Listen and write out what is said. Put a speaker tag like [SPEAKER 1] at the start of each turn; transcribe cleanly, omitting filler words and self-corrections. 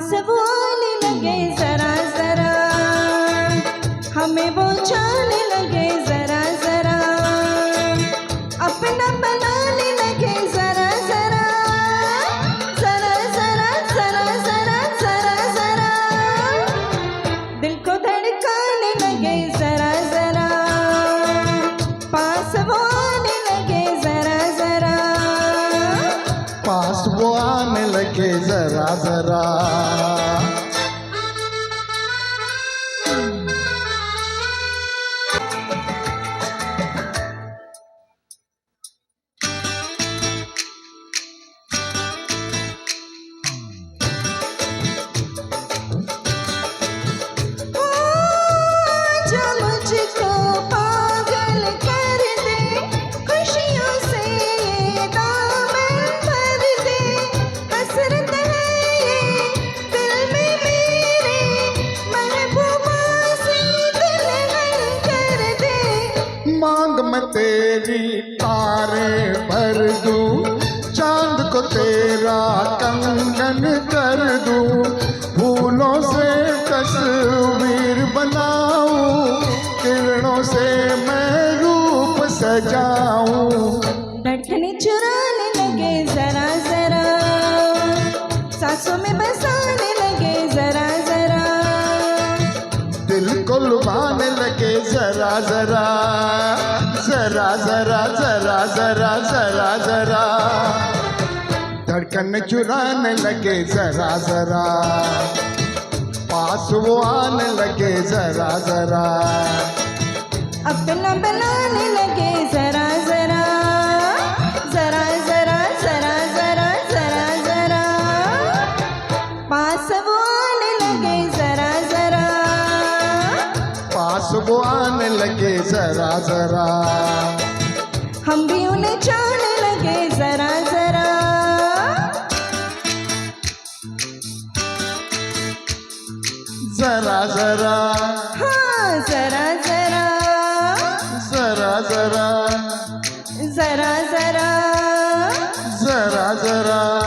[SPEAKER 1] पास वो आने लगे जरा जरा, हमें वो जाने लगे जरा जरा, अपना बनाने लगे जरा जरा, जरा जरा जरा जरा जरा जरा, दिल को धड़काने लगे जरा जरा, पास वो आने लगे जरा जरा,
[SPEAKER 2] पास वो आने लगे जरा जरा।
[SPEAKER 1] जो मुझको पागल कर दे, खुशियों से ये दामन भर दे, हसरत है ये दिल में मेरे, महबूबा से दुल्हन कर दे।
[SPEAKER 2] मांग मैं तेरी तारे भर दूं, चांद को तेरा कंगन कर दूं, फूलों से तस्वीर बनाऊं, किरणों से मैं रूप सजाऊं।
[SPEAKER 1] धड़कने चुराने लगे जरा जरा, सांसों में बसाने लगे जरा जरा,
[SPEAKER 2] दिल को लुभाने लगे जरा जरा, जरा जरा जरा जरा जरा जरा, धड़कन चुराने लगे जरा जरा, पास वो आने लगे जरा जरा,
[SPEAKER 1] अपना बनाने लगे जरा जरा, जरा जरा जरा जरा जरा जरा, पास वो आने लगे जरा जरा,
[SPEAKER 2] पास वो आने लगे जरा जरा,
[SPEAKER 1] हम भी उन्हें चाहने लगे जरा जरा,
[SPEAKER 2] जरा जरा,
[SPEAKER 1] हाँ जरा जरा,
[SPEAKER 2] जरा जरा,
[SPEAKER 1] जरा जरा,
[SPEAKER 2] जरा जरा।